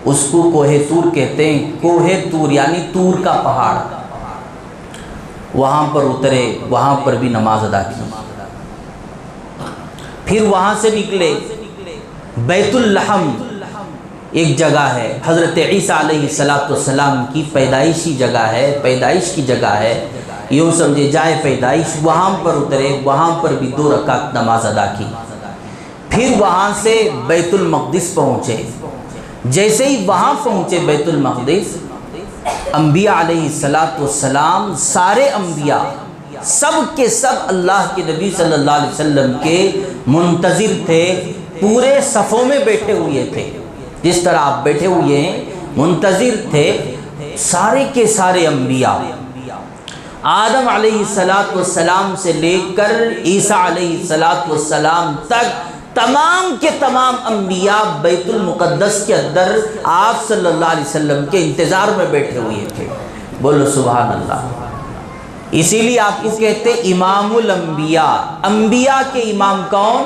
اس کو کوہ طور کہتے ہیں. کوہ طور یعنی طور کا پہاڑ. وہاں پر اترے، وہاں پر بھی نماز ادا کی۔ پھر وہاں سے نکلے، بیت اللحم ایک جگہ ہے، حضرت عیسیٰ علیہ السلام کی پیدائشی جگہ ہے، پیدائش کی جگہ ہے، یوں سمجھے جائے پیدائش۔ وہاں پر اترے، وہاں پر بھی 2 رکعت نماز ادا کی۔ پھر وہاں سے بیت المقدس پہنچے۔ جیسے ہی وہاں پہنچے بیت المقدس، انبیاء علیہ السلام، سارے انبیاء سب کے سب اللہ کے نبی صلی اللہ علیہ وسلم کے منتظر تھے، پورے صفوں میں بیٹھے ہوئے تھے، جس طرح آپ بیٹھے ہوئے ہیں منتظر تھے۔ سارے کے سارے انبیاء، آدم علیہ السلام سے لے کر عیسیٰ علیہ السلام تک تمام کے تمام انبیاء بیت المقدس کے اندر آپ صلی اللہ علیہ وسلم کے انتظار میں بیٹھے ہوئے تھے۔ بولو سبحان اللہ۔ اسی لیے آپ کو کہتے امام الانبیاء۔ انبیاء کے امام کون؟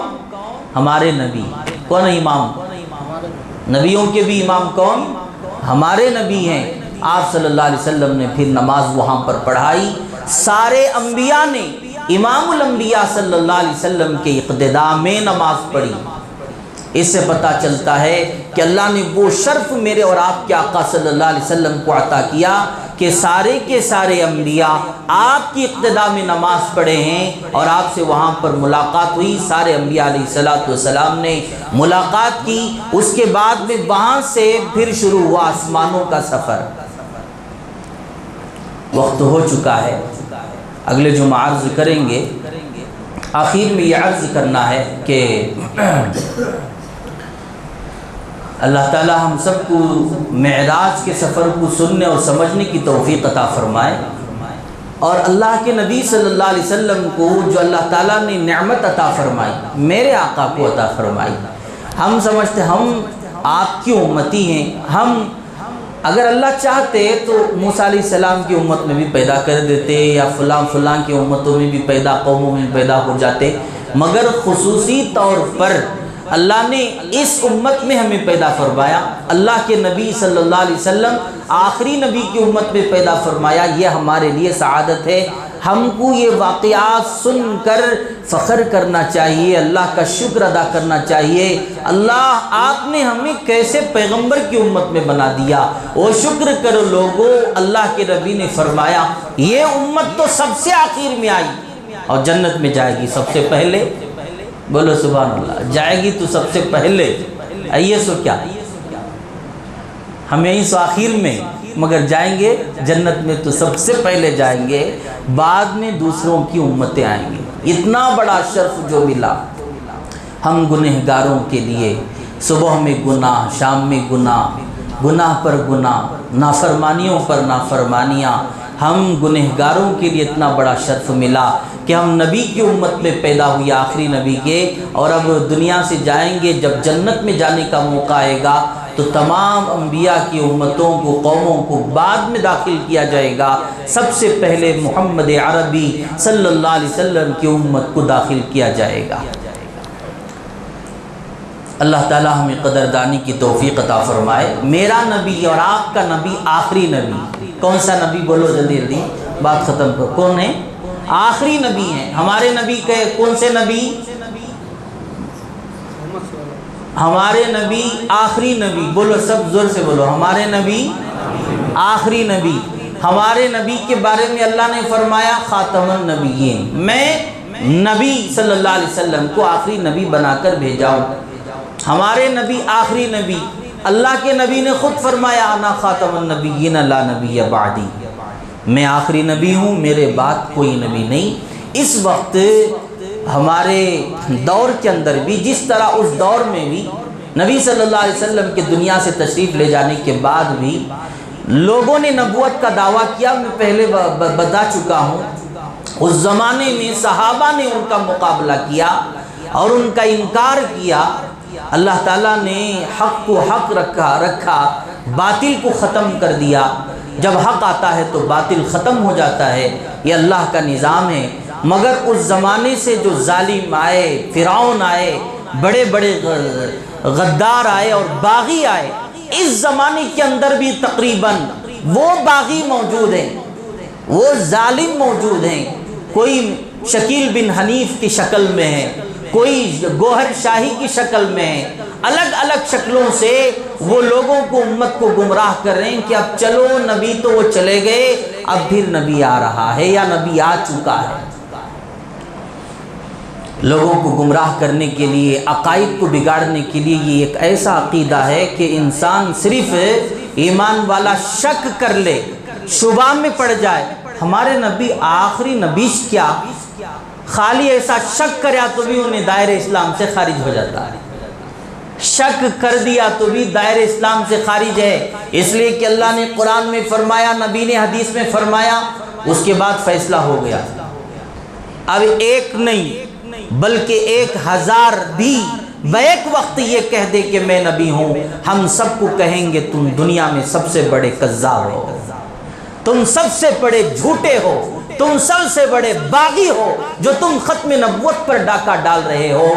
ہمارے نبی۔ کون ہے امام؟ نبیوں کے بھی امام کون؟ ہمارے نبی ہیں۔ آپ صلی اللہ علیہ وسلم نے پھر نماز وہاں پر پڑھائی۔ سارے انبیاء نے امام الانبیاء صلی اللہ علیہ وسلم کے اقتداء میں نماز پڑھی۔ اس سے پتہ چلتا ہے کہ اللہ نے وہ شرف میرے اور آپ کے آقا صلی اللہ علیہ وسلم کو عطا کیا کہ سارے کے سارے انبیاء آپ کی اقتداء میں نماز پڑھے ہیں، اور آپ سے وہاں پر ملاقات ہوئی۔ سارے انبیاء علیہ السلام نے ملاقات کی۔ اس کے بعد میں وہاں سے پھر شروع ہوا آسمانوں کا سفر۔ وقت ہو چکا ہے، اگلے جمعہ عرض کریں گے۔ آخر میں یہ عرض کرنا ہے کہ اللہ تعالی ہم سب کو معراج کے سفر کو سننے اور سمجھنے کی توفیق عطا فرمائے، اور اللہ کے نبی صلی اللہ علیہ وسلم کو جو اللہ تعالیٰ نے نعمت عطا فرمائی، میرے آقا کو عطا فرمائی۔ ہم سمجھتے ہم آپ کی امتی ہیں، ہم اگر اللہ چاہتے تو موسیٰ علیہ السلام کی امت میں بھی پیدا کر دیتے، یا فلاں کی امتوں میں بھی پیدا، قوموں میں پیدا ہو جاتے، مگر خصوصی طور پر اللہ نے اس امت میں ہمیں پیدا فرمایا۔ اللہ کے نبی صلی اللہ علیہ وسلم آخری نبی کی امت میں پیدا فرمایا، یہ ہمارے لیے سعادت ہے۔ ہم کو یہ واقعات سن کر فخر کرنا چاہیے، اللہ کا شکر ادا کرنا چاہیے۔ اللہ آپ نے ہمیں کیسے پیغمبر کی امت میں بنا دیا، وہ شکر کرو لوگو۔ اللہ کے نبی نے فرمایا یہ امت تو سب سے آخر میں آئی اور جنت میں جائے گی سب سے پہلے۔ بولو سبحان اللہ۔ جائے گی تو سب سے پہلے، آئیے سو کیا ہم یہیں سو آخر میں، مگر جائیں گے جنت میں تو سب سے پہلے جائیں گے، بعد میں دوسروں کی امتیں آئیں گی۔ اتنا بڑا شرف جو ملا ہم گنہگاروں کے لیے، صبح میں گناہ، شام میں گناہ، گناہ پر گناہ، نافرمانیوں پر نافرمانیاں، ہم گنہگاروں کے لیے اتنا بڑا شرف ملا کہ ہم نبی کی امت میں پیدا ہوئے، آخری نبی کے، اور اب دنیا سے جائیں گے۔ جب جنت میں جانے کا موقع آئے گا تو تمام انبیاء کی امتوں کو، قوموں کو بعد میں داخل کیا جائے گا، سب سے پہلے محمد عربی صلی اللہ علیہ وسلم کی امت کو داخل کیا جائے گا۔ اللہ تعالی ہمیں قدردانی کی توفیق عطا فرمائے۔ میرا نبی اور آپ کا نبی آخری نبی، کون سا نبی؟ بولو جلدی جلدی، بات ختم کرو۔ کون ہے؟ آخری نبی ہیں ہمارے نبی کے۔ کون سے نبی؟ ہمارے نبی آخری نبی۔ بولو سب زور سے بولو، ہمارے نبی آخری نبی۔ ہمارے نبی کے بارے میں اللہ نے فرمایا خاتم النبیین، میں نبی صلی اللہ علیہ وسلم کو آخری نبی بنا کر بھیجا ہوں۔ ہمارے نبی آخری نبی، اللہ کے نبی نے خود فرمایا انا خاتم النبیین لا نبی بعدی، میں آخری نبی ہوں، میرے بعد کوئی نبی نہیں۔ اس وقت ہمارے دور کے اندر بھی، جس طرح اس دور میں بھی نبی صلی اللہ علیہ وسلم کے دنیا سے تشریف لے جانے کے بعد بھی لوگوں نے نبوت کا دعویٰ کیا، میں پہلے بتا چکا ہوں۔ اس زمانے میں صحابہ نے ان کا مقابلہ کیا اور ان کا انکار کیا۔ اللہ تعالیٰ نے حق کو حق رکھا، باطل کو ختم کر دیا۔ جب حق آتا ہے تو باطل ختم ہو جاتا ہے، یہ اللہ کا نظام ہے۔ مگر اس زمانے سے جو ظالم آئے، فرعون آئے، بڑے بڑے غدار آئے اور باغی آئے، اس زمانے کے اندر بھی تقریباً وہ باغی موجود ہیں، وہ ظالم موجود ہیں، کوئی شکیل بن حنیف کی شکل میں ہے، کوئی گوہر شاہی کی شکل میں ہے، الگ الگ شکلوں سے وہ لوگوں کو، امت کو گمراہ کر رہے ہیں کہ اب چلو نبی تو وہ چلے گئے، اب پھر نبی آ رہا ہے یا نبی آ چکا ہے۔ لوگوں کو گمراہ کرنے کے لیے، عقائد کو بگاڑنے کے لیے یہ ایک ایسا عقیدہ ہے کہ انسان صرف ایمان والا شک کر لے، شبہ میں پڑ جائے، ہمارے نبی آخری نبیش کیا، خالی ایسا شک کریا تو بھی انہیں دائرہ اسلام سے خارج ہو جاتا ہے، شک کر دیا تو بھی دائرہ اسلام سے خارج ہے، اس لیے کہ اللہ نے قرآن میں فرمایا، نبی نے حدیث میں فرمایا، اس کے بعد فیصلہ ہو گیا۔ اب ایک نہیں بلکہ 1000 بھی بیک وقت یہ کہہ دے کہ میں نبی ہوں، ہم سب کو کہیں گے تم دنیا میں سب سے بڑے کذاب ہو، تم سب سے بڑے جھوٹے ہو، تم سب سے بڑے باغی ہو، جو تم ختم نبوت پر ڈاکہ ڈال رہے ہو۔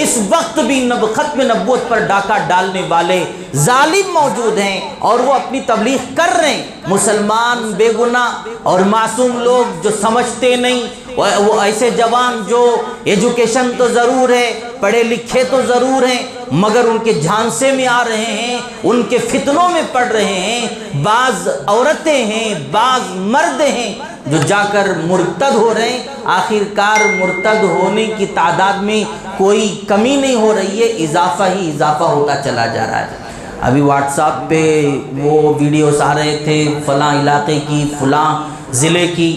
اس وقت بھی ختم نبوت پر ڈاکہ ڈالنے والے ظالم موجود ہیں اور وہ اپنی تبلیغ کر رہے ہیں۔ مسلمان بے گناہ اور معصوم لوگ جو سمجھتے نہیں، وہ ایسے جوان جو ایجوکیشن تو ضرور ہے، پڑھے لکھے تو ضرور ہیں، مگر ان کے جھانسے میں آ رہے ہیں، ان کے فتنوں میں پڑ رہے ہیں۔ بعض عورتیں ہیں، بعض مرد ہیں جو جا کر مرتد ہو رہے ہیں۔ آخر کار مرتد ہونے کی تعداد میں کوئی کمی نہیں ہو رہی ہے، اضافہ ہی اضافہ ہوتا چلا جا رہا ہے۔ ابھی واٹس ایپ پہ وہ ویڈیوز آ رہے تھے، فلاں علاقے کی، فلاں ضلع کی،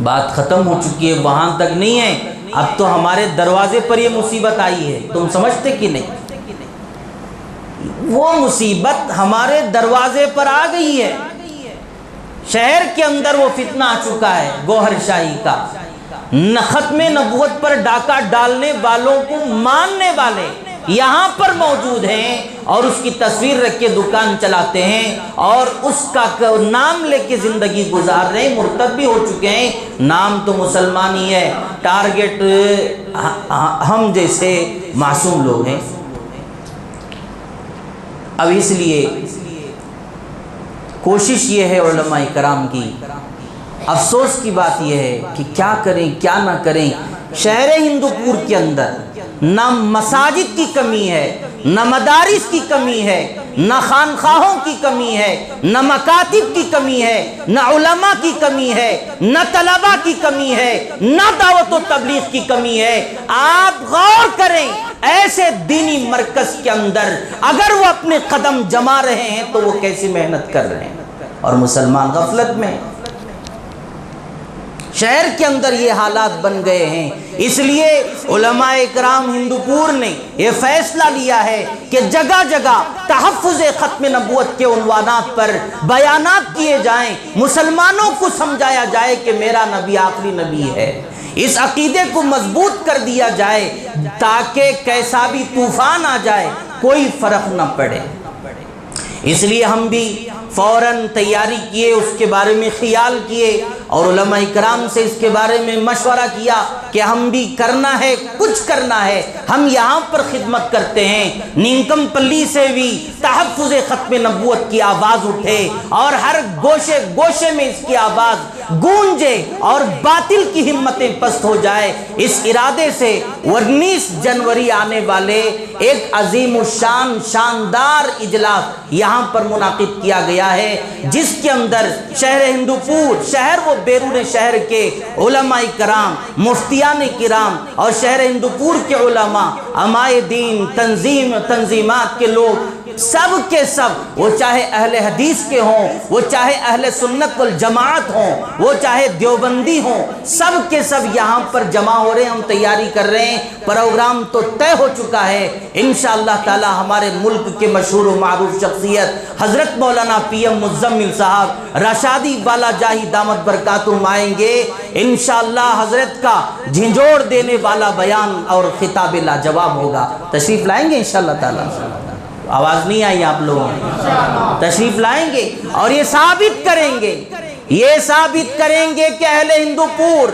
بات ختم ہو چکی ہے، وہاں تک نہیں ہے، اب تو ہمارے دروازے پر یہ مصیبت آئی ہے، تم سمجھتے کہ نہیں؟ وہ مصیبت ہمارے دروازے پر آ گئی ہے، شہر کے اندر وہ فتنہ آ چکا ہے گوہر شاہی کا، ختم نبوت پر ڈاکہ ڈالنے والوں کو ماننے والے یہاں پر موجود ہیں اور اس کی تصویر رکھ کے دکان چلاتے ہیں اور اس کا نام لے کے زندگی گزار رہے ہیں، مرتد بھی ہو چکے ہیں، نام تو مسلمان ہی ہے، ٹارگٹ ہم جیسے معصوم لوگ ہیں۔ اب اس لیے کوشش یہ ہے علماء کرام کی، افسوس کی بات یہ ہے کہ کیا کریں کیا نہ کریں۔ شہر ہندوپور کے اندر نہ مساجد کی کمی ہے، نہ مدارس کی کمی ہے، نہ خانخواہوں کی کمی ہے، نہ مکاتب کی کمی ہے، نہ علماء کی کمی ہے، نہ طلباء کی کمی ہے، نہ دعوت و تبلیغ کی کمی ہے۔ آپ غور کریں، ایسے دینی مرکز کے اندر اگر وہ اپنے قدم جما رہے ہیں تو وہ کیسی محنت کر رہے ہیں، اور مسلمان غفلت میں۔ شہر کے اندر یہ حالات بن گئے ہیں، اس لیے علماء اکرام ہندوپور نے یہ فیصلہ لیا ہے کہ جگہ جگہ تحفظ ختم نبوت کے عنوانات پر بیانات کیے جائیں، مسلمانوں کو سمجھایا جائے کہ میرا نبی آخری نبی ہے، اس عقیدے کو مضبوط کر دیا جائے تاکہ کیسا بھی طوفان آ جائے کوئی فرق نہ پڑے۔ اس لیے ہم بھی فوراً تیاری کیے، اس کے بارے میں خیال کیے اور علماء کرام سے اس کے بارے میں مشورہ کیا کہ ہم بھی کرنا ہے، کچھ کرنا ہے، ہم یہاں پر خدمت کرتے ہیں۔ نینکم پلی سے بھی تحفظ ختم نبوت کی آواز اٹھے اور ہر گوشے گوشے میں اس کی آواز گونجے اور باطل کی ہمتیں پست ہو جائے، اس ارادے سے 19 جنوری آنے والے ایک عظیم الشان شاندار اجلاس یہاں پر منعقد کیا گیا ہے، جس کے اندر شہر ہندوپور، شہر و بیرون شہر کے علماء کرام، مفتیان کرام اور شہر ہندوپور کے علماء، علماء دین، تنظیمات کے لوگ، سب کے سب، وہ چاہے اہل حدیث کے ہوں، وہ چاہے اہل سنت والجماعت ہوں، وہ چاہے دیوبندی ہوں، سب کے سب یہاں پر جمع ہو رہے ہیں، ہم تیاری کر رہے ہیں، پروگرام تو طے ہو چکا ہے۔ انشاءاللہ تعالی ہمارے ملک کے مشہور و معروف شخصیت حضرت مولانا پی ایم مزمل صاحب رشادی بالا جاہی دامت برکاتہم آئیں گے، انشاءاللہ حضرت کا جھنجھوڑ دینے والا بیان اور خطاب لاجواب ہوگا۔ تشریف لائیں گے انشاءاللہ تعالی؟ آواز نہیں آئی آپ لوگوں نے؟ تشریف لائیں گے اور یہ ثابت کریں گے کہ اہل ہندوپور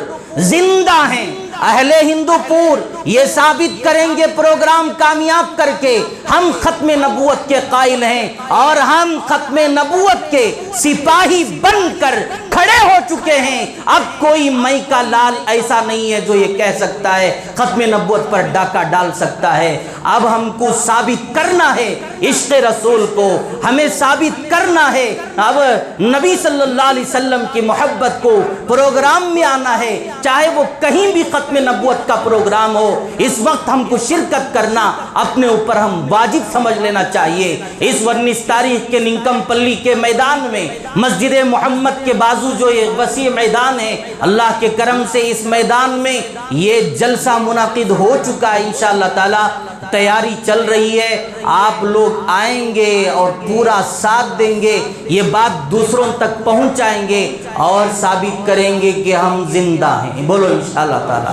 زندہ ہیں، اہل ہندوپور یہ ثابت کریں گے پروگرام کامیاب کر کے ہم ختم نبوت کے قائل ہیں اور ہم ختم نبوت کے سپاہی بن کر کھڑے ہو چکے ہیں۔ اب کوئی مئی کا لال ایسا نہیں ہے جو یہ کہہ سکتا ہے ختم نبوت پر ڈاکہ ڈال سکتا ہے۔ اب ہم کو ثابت کرنا ہے عشق رسول کو، ہمیں ثابت کرنا ہے اب نبی صلی اللہ علیہ وسلم کی محبت کو، پروگرام میں آنا ہے چاہے وہ کہیں بھی ختم نبوت کا پروگرام ہو۔ اس وقت ہم کو شرکت کرنا اپنے اوپر ہم واجب سمجھ لینا چاہیے۔ اس 19 تاریخ کے ننکم پلی کے میدان میں مسجد محمد کے بازو جو یہ وسیع میدان ہے، اللہ کے کرم سے اس میدان میں یہ جلسہ منعقد ہو چکا ہے، انشاءاللہ تعالی تیاری چل رہی ہے۔ آپ لوگ آئیں گے اور پورا ساتھ دیں گے، یہ بات دوسروں تک پہنچائیں گے اور ثابت کریں گے کہ ہم زندہ ہیں۔ بولو انشاءاللہ تعالی۔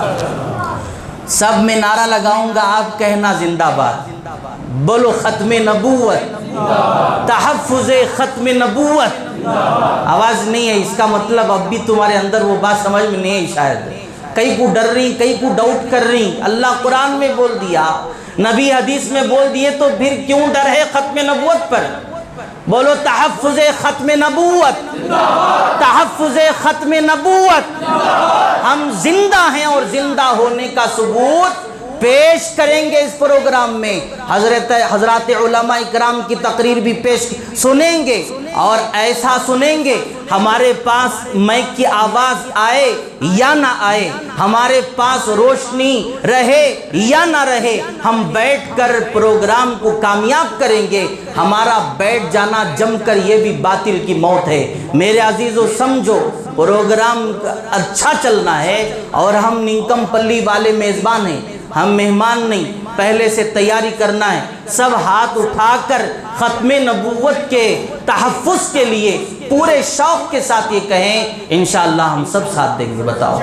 سب میں نعرہ لگاؤں گا، آپ کہنا زندہ باد۔ بولو ختم نبوت، تحفظ ختم نبوت۔ آواز نہیں ہے، اس کا مطلب اب بھی تمہارے اندر وہ بات سمجھ میں نہیں ہے شاید۔ کئی کو ڈر رہی، کئی کو ڈاؤٹ کر رہی۔ اللہ قرآن میں بول دیا، نبی حدیث میں بول دیے، تو پھر کیوں ڈر ہے ختم نبوت پر؟ بولو تحفظ ختم نبوت، تحفظ ختم نبوت۔ ہم زندہ ہیں اور زندہ ہونے کا ثبوت پیش کریں گے اس پروگرام میں۔ حضرات علماء اکرام کی تقریر بھی پیش سنیں گے اور ایسا سنیں گے ہمارے پاس مائک کی آواز آئے یا نہ آئے، ہمارے پاس روشنی رہے یا نہ رہے، ہم بیٹھ کر پروگرام کو کامیاب کریں گے۔ ہمارا بیٹھ جانا جم کر یہ بھی باطل کی موت ہے۔ میرے عزیزو سمجھو، پروگرام اچھا چلنا ہے اور ہم ننکم پلی والے میزبان ہیں، ہم مہمان نہیں، پہلے سے تیاری کرنا ہے۔ سب ہاتھ اٹھا کر ختم نبوت کے تحفظ کے لیے پورے شوق کے ساتھ یہ کہیں، انشاءاللہ ہم سب ساتھ دیں گے۔ بتاؤ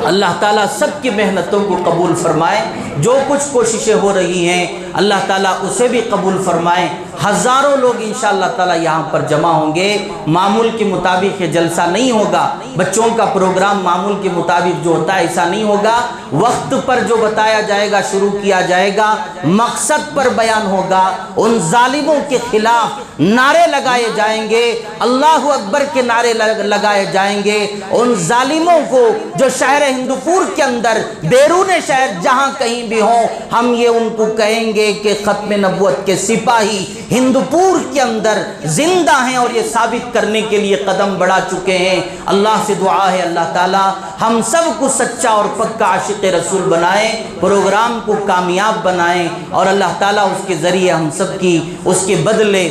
اللہ تعالیٰ سب کی محنتوں کو قبول فرمائے، جو کچھ کوششیں ہو رہی ہیں اللہ تعالیٰ اسے بھی قبول فرمائے۔ ہزاروں لوگ انشاءاللہ تعالیٰ یہاں پر جمع ہوں گے۔ معمول کے مطابق یہ جلسہ نہیں ہوگا، بچوں کا پروگرام معمول کے مطابق جو ہوتا ہے ایسا نہیں ہوگا۔ وقت پر جو بتایا جائے گا شروع کیا جائے گا، مقصد پر بیان ہوگا، ان ظالموں کے خلاف نعرے لگائے جائیں گے، اللہ اکبر کے نعرے لگائے جائیں گے۔ ان ظالموں کو جو شہر ہندوپور کے اندر، بیرون شہر جہاں کہیں بھی ہوں، ہم یہ ان کو کہیں گے کہ ختم نبوت کے سپاہی ہندوپور کے اندر زندہ ہیں اور یہ ثابت کرنے کے لیے قدم بڑھا چکے ہیں۔ اللہ سے دعا ہے اللہ تعالی ہم سب کو سچا اور پکا عاشق رسول بنائیں، پروگرام کو کامیاب بنائیں اور اللہ تعالیٰ اس کے ذریعے ہم سب کی اس کے بدلے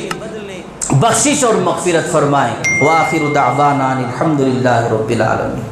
بخشش اور مغفرت فرمائیں۔ وآخر دعوانا الحمدللہ رب العالمین۔